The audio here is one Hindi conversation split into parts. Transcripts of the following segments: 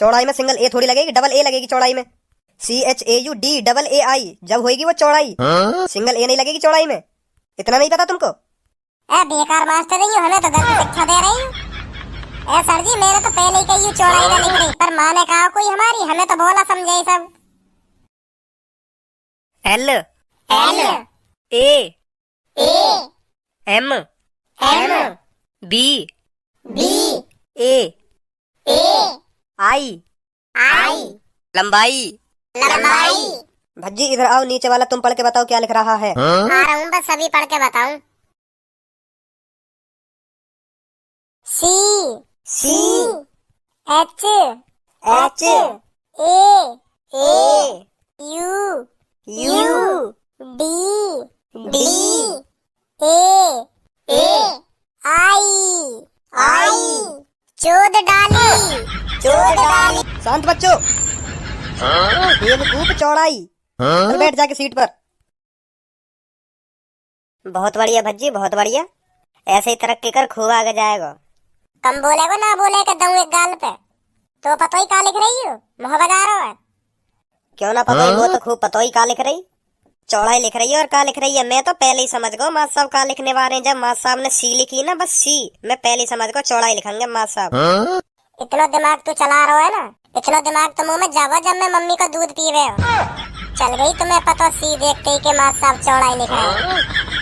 चौड़ाई में सिंगल ए थोड़ी लगेगी, डबल ए लगेगी चौड़ाई में। CHAUD जब होगी वो चौड़ाई, सिंगल ए नहीं लगेगी चौड़ाई में। इतना नहीं पता तुमको? बेकार मास्टर रही हूँ, हमें तो गलत शिक्षा दे रही हूँ। सर जी मैंने तो पहले ही कही चौड़ाई ना लिख रही, पर माँ ने कहा कोई हमारी, हमें तो बोला समझे सब। L L A A M M B B A A I I लंबाई। लंबाई। भज्जी इधर आओ, नीचे वाला तुम पढ़ के बताओ क्या लिख रहा है। आ रहा हूँ, बस सभी पढ़ के बताऊं। C H H A U D A I चोद डाली। शांत बच्चों। बेवकूफ चौड़ाई। चल बैठ जाके सीट पर। बहुत बढ़िया भज्जी, बहुत बढ़िया। ऐसे ही तरक्की कर, खूब आगे जाएगा। कम बोले को ना बोले के दऊं एक गाल पे। तो पतो ही का लिख रही हो, मुँह बजा रहा है। क्यों ना पतो ही, वो तो खूब पतो ही का लिख रही। चौड़ाई लिख रही है और का लिख रही है। मैं तो पहले ही समझ गो मास्टर साहब का लिखने वाले हैं। जब मास्टर साहब ने सी लिखी ना, बस सी, मैं पहले ही समझ गो चौड़ाई लिखेंगे मास्टर साहब। इतना दिमाग तू चला रहा है ना, इतना दिमाग तो मुँह में जावा जब मैं मम्मी का दूध पीवे हो। चल गई तुम्हें पता सी देखते ही के मास्टर साहब चौड़ाई लिख रहे हैं।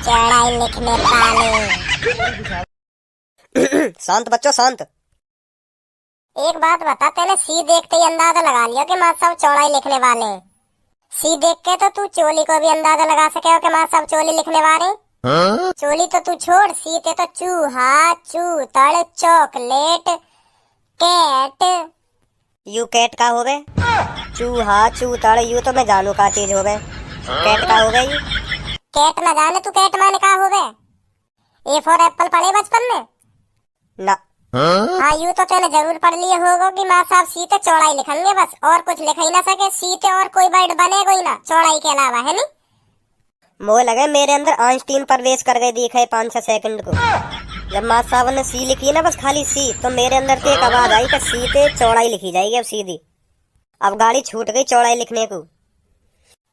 चौड़ाई लिखने वाले। शांत बच्चों शांत। एक बात बता, तेने सी देखते ही अंदाजा लगा लिया कि मास्टर साहब चौड़ाई लिखने वाले हैं। सी देख के तो तू चोली को भी अंदाजा लगा सके हो कि मास्टर साहब चोली लिखने वाले। चोली तो तू छोड़, सी ते तो चूहा, चूतड़, चॉकलेट, कैट। यू कैट का हो गए? चूहा चूतड़ यू तो मैं जानू का चीज हो गए। कैट का हो गए? यू कैट न जाने तू कैट माने का हो गए। ए फॉर एप्पल पढ़े बचपन में ना? हाँ यू तो तेने जरूर पढ़ लिए होगा कि माँ साहब सीते चौड़ाई लिखेंगे बस, और कुछ लिख ही ना सके। सीते और कोई वर्ड बनेगा ही ना चौड़ाई के अलावा, है नी? मोह लगे मेरे अंदर आइंस्टीन प्रवेश कर गए दिखे 5-6 सेकंड को। जब मास्टर साहब ने सी लिखी ना, बस खाली सी, तो मेरे अंदर से एक आवाज आई कि सी ते चौड़ाई लिखी जाएगी अब सीधी। अब गाड़ी छूट गई चौड़ाई लिखने को।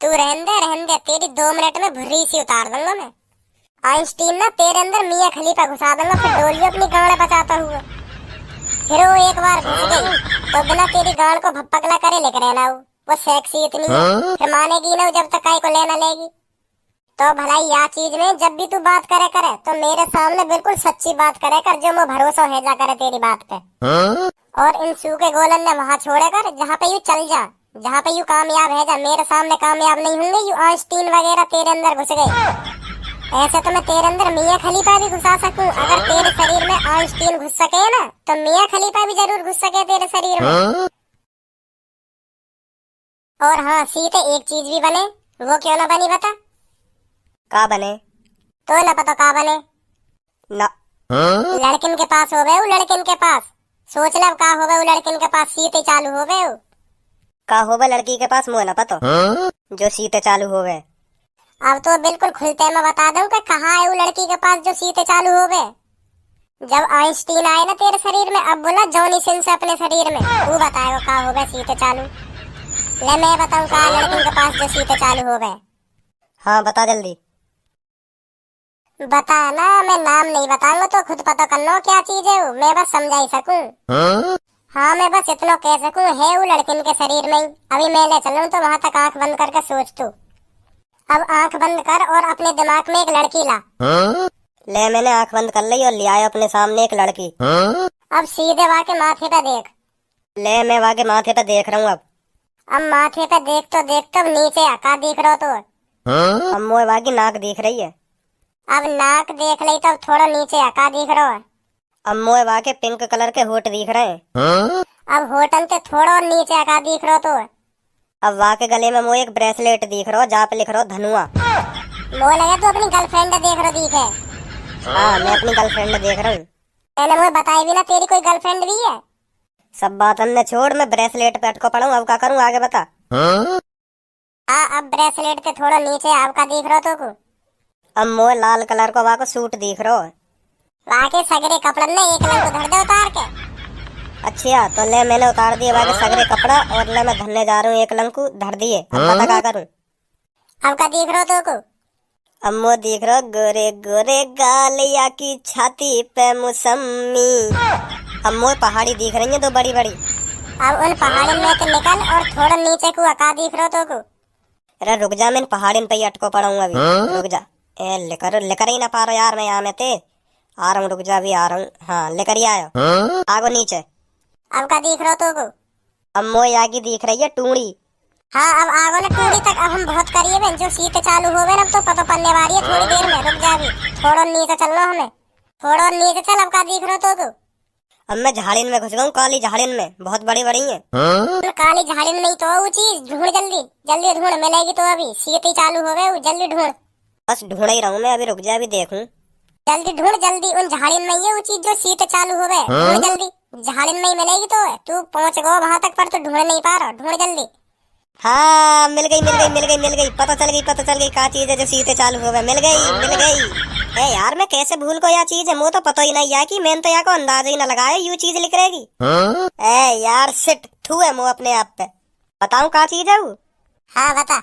तू रहन दे, तेरी 2 मिनट में भुर्री सी उतार दूंगा मैं। आइंस्टीन ना तेरे अंदर मियां खलीफा घुसा दूंगा, फिर डोलियो अपनी गाड़ बचाता हुआ। फिर वो एक बार घुस गई तो बिना तेरी गाड़ को भपकला करे लिख रहना वो सेक्सी इतनी है, फिर मानेगी ना जब तक काय को लेना लेगी। तो भलाई या चीज में जब भी तू बात करे तो मेरे सामने बिल्कुल सच्ची बात करे कर, जो मैं भरोसा है जा करे तेरी बात पे। और इन सूखे गोलन ने वहाँ छोड़े कर जहाँ पे यू चल जा, जहाँ पे यू कामयाब है जा। मेरे सामने कामयाब नहीं होंगे यू आइंस्टीन वगैरह तेरे अंदर घुस गए। ऐसे तो मैं तेरे अंदर मियां खलीफा भी घुसा सकूं। अगर तेरे शरीर में आइंस्टीन घुस सके ना, तो मियां खलीफा भी जरूर घुस सके तेरे शरीर में। और हाँ सीते एक चीज भी बने, वो क्यों ना बनी बता? का बने? तो ना पता का बने ना? लड़किन के पास हो गए, लड़किन के पास सोच लब का हो गए, लड़किन के पास सीते चालू हो गए। का हो गए लड़की के पास? मुँह ना पतो जो सीते चालू हो गए। अब तो बिल्कुल खुलते मैं बता दूं कि कहाँ है वो लड़की के पास जो सीते चालू हो गए। जब आइंस्टीन आए ना तेरे शरीर में, अब बोला जॉनी सिंस अपने शरीर में, वो बताएगा का हो गए सीते चालू। ले मैं बताऊं का लड़की के पास जो सीते चालू हो गए। हाँ बता जल्दी। बता ना, मैं नाम नहीं बताऊंगा तो खुद पता कर लो क्या चीज है वो, मैं बस समझा ही सकूं। हाँ मैं बस इतना कह सकूं है वो लड़किन के शरीर में ही। अभी मैं ले चलूं तो वहाँ तक आंख बंद करके सोच तू। अब आंख बंद कर और अपने दिमाग में एक लड़की ला। ले मैंने आंख बंद कर ली और ले आया अपने सामने एक लड़की। अब सीधे वहाँ के माथे पे देख। ले मैं वहाँ के माथे पे देख रहा हूँ। अब माथे पे देख तो नीचे का दिख रहा तो? अब मोए वहाँ की नाक दिख रही है। अब नाक देख ली तब थोड़ा नीचे का दिख रहा है। अब मोए वहाँ के पिंक कलर के होठ दिख रहे हैं। अब होटल से थोड़ा और नीचे का दिख रहा तो? अब वहाँ के गले में मोए एक ब्रेसलेट दिख रहा, जहाँ पे लिख रहा धनुआ। मोए लगा तो अपनी गर्लफ्रेंड देख रहा दिखे। हाँ मैं अपनी गर्लफ्रेंड देख रहा हूँ। मैंने मुझे बताई भी ना तेरी कोई गर्लफ्रेंड भी है। सब बात हमने छोड़, मैं ब्रेसलेट पे अटको पड़ा हूँ। अब क्या करूँ आगे बता। हाँ अब ब्रेसलेट के थोड़ा नीचे आपका दिख रहा तो को? अब मोए लाल कलर को वहाँ को सूट दिख रहा है। वहाँ के सगरे कपड़न ने एक लंग धर दे उतार के। अच्छा तो ले मैंने उतार दिए बाकी सगरे कपड़ा और ले मैं धरने जा रहा हूँ एक लंकू धर दिए। अब पता क्या करूँ? अब का देख रहे हो तो को? अम्मो देख रहा गोरे गोरे गालिया की छाती पे मौसमी। अम्मो पहाड़ी दिख रही है दो बड़ी बड़ी। अब उन पहाड़ी में से निकल और थोड़ा नीचे को का देख रहे हो तो को? अरे रुक जा, मैं पहाड़ी पे ही अटको पड़ा हूँ अभी। रुक जा, ए लेकर ही ना पा रहा यार मैं यहाँ में ते। आ रहा हूँ, रुक जा, अभी आ रहा हूँ। हाँ लेकर ही आयो। आगो नीचे। अब का देख रहे हो तो को? अम्मो यहाँ की दिख रही है टूंडी। हाँ अब आगो ना टूड़ी तक अब हम बहुत करिए बहन, जो सीट चालू हो गए अब तो पता पड़ने वाली है थोड़ी देर में। रुक जा अभी थोड़ा नीचे चलना हमें, थोड़ा नीचे चल। अब का देख रहे हो तो अब मैं झाड़िन में घुस गया हूँ, काली झाड़िन में, बहुत बड़ी बड़ी है। काली झाड़िन में ही तो वो चीज ढूंढ, जल्दी जल्दी ढूंढ, मिलेगी तो अभी सीट ही चालू हो गए, जल्दी ढूंढ। बस ढूंढ ही रहा हूँ मैं अभी, रुक जा अभी देखूं। जल्दी ढूंढ जल्दी, उन झाड़िन में ही है वो चीज जो सीट चालू हो गए। ढूंढ जल्दी, झाड़िन में ही मिलेगी तो तू पहुंच गो वहां तक पर तू ढूंढ नहीं पा रहा, ढूंढ जल्दी। हाँ मिल गई मिल गई मिल गई मिल गई, पता चल गई क्या चीज है जो सीधे चालू हो गए। मिल गई। ए यार मैं कैसे भूल को यह चीज है, मुझे तो पता ही नहीं यार कि मैंने तो यहाँ को अंदाजा ही ना लगाया यू चीज लिख रहेगी। ए यार सिट थू है मुँह अपने आप पे। बताऊं क्या चीज है वो? हाँ बता।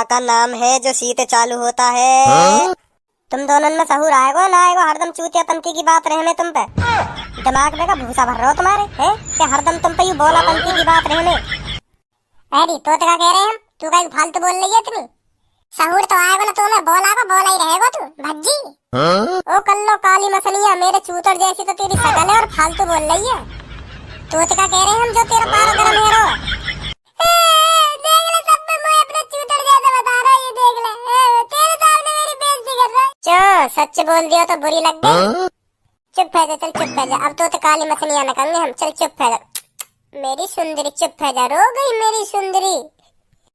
का नाम है जो सीधे चालू होता है। तुम दोनों में सहूर आएगो ना आएगो, हरदम चूतिया पंथी की बात रहने तुम पे। दिमाग में का भूसा भर रहा हो तुम्हारे है कि हरदम तुम पे यू बोला पंथी की बात रहने। अरे तो क्या कह रहे हैं हम, तू कहीं फालतू बोल रही है इतनी? सहूर तो आएगा ना तो मैं बोला ही रहेगा तू भज्जी। ओ कल्लो काली मसलिया मेरे चूतर जैसी तो तेरी शकल है और फालतू बोल रही है। तो क्या कह रहे हैं हम जो तेरा पारा गरम है रो। देख ले सब में मैं अपने चूतर जैसा बता रहा है, ये देख ले तेरे सामने मेरी बेइज्जती कर रहा है। चो सच बोल दिया तो बुरी लग गई। चुप है जा, चल चुप है जा, अब तो काली मसलिया न कहेंगे हम, चल चुप है जा मेरी सुंदरी, चुप है जा, रो गई मेरी सुंदरी।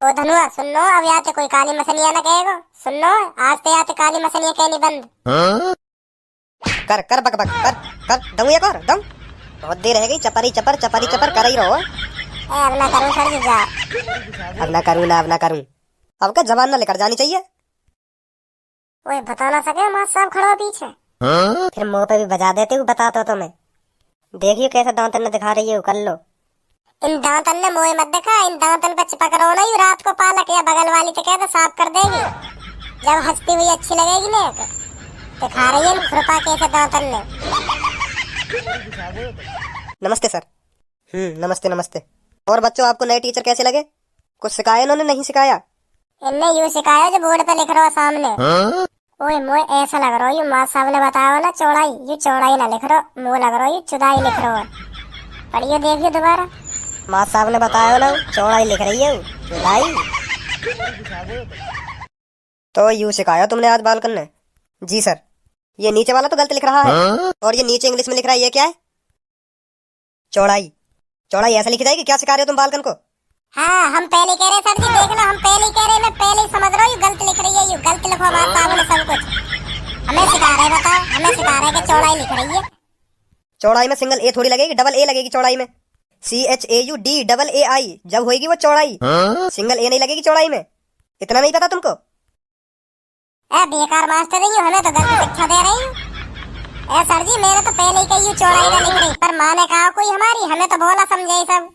ओ धनुआ सुनो, अब यहाँ तो कोई काली मसलिया ना कहेगा, सुनो आज तो यहाँ तो काली मसलिया कहनी बंद। कर बक बक कर दम ये कर दम। बहुत देर रह गई, चपरी चपर कर ही रहो। अब ना करूँ सर जी जा। अब ना करूँ अब क्या जबान ना लेकर जानी चाहिए। ओए बता ना सके माँ साहब खड़ा हो पीछे। फिर मुंह पे भी बजा देते हूँ, बताता तो मैं। देखियो कैसे दांतन ने दिखा रही है, कर लो। इन दांतन ने मोए मत देखा, इन दांतन पे चिपक रहो ना, रात को पालक या बगल वाली तो कहते साफ कर देगी। जब हंसती हुई अच्छी लगेगी ना तो दिखा रही है इन खुरपा कैसे दांतन ने। नमस्ते सर। नमस्ते। और बच्चों आपको नए टीचर कैसे लगे? कुछ सिखाया इन्होंने, नहीं सिखाया? इनने यूँ सिखाया जो बोर्ड पे लिख रहा सामने। ओए मोए ऐसा लग रहा है यू माँ साहब ने बताया ना चौड़ाई, यू चौड़ाई ना लिख रहा, मुँह लग रहा है यू चुदाई लिख रहा। पढ़िए देखिए दोबारा। माँ साहब ने बताया ना चौड़ाई लिख रही है चौड़ाई। तो यूँ सिखाया तुमने आज बालकन ने? जी सर। ये नीचे वाला तो गलत लिख रहा है और ये नीचे इंग्लिश में लिख रहा है, ये क्या है? चौड़ाई ऐसा लिखी जाएगी? क्या सिखा रहे हो तुम बालकन को? हाँ हम पहले कह रहे सर जी, देख लो हम पहले कह रहे, मैं पहले ही समझ रहा हूँ गलत लिख रही है, यू गलत लिखो माँ साहब ने सब कुछ। हमें सिखा रहे बताओ, हमें सिखा रहे कि चौड़ाई लिख रही है। चौड़ाई में सिंगल ए थोड़ी लगेगी, डबल ए लगेगी चौड़ाई में। CHAUDAAI जब होगी वो चौड़ाई, सिंगल ए नहीं लगेगी चौड़ाई में। इतना नहीं पता तुमको? बेकार मास्टर रही हमें तो गलत शिक्षा दे रही हूँ। सर जी मैंने तो पहले ही कही चौड़ाई ना लिख रही, पर माँ ने कहा कोई हमारी, हमें तो बोला समझे सब।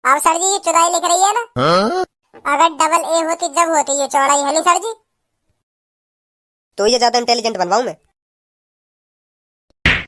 अब सर जी ये चौड़ाई लिख रही है ना? अगर डबल ए होती जब होती ये चौड़ाई है नहीं सर जी। तो ये ज्यादा इंटेलिजेंट बनवाऊं मैं?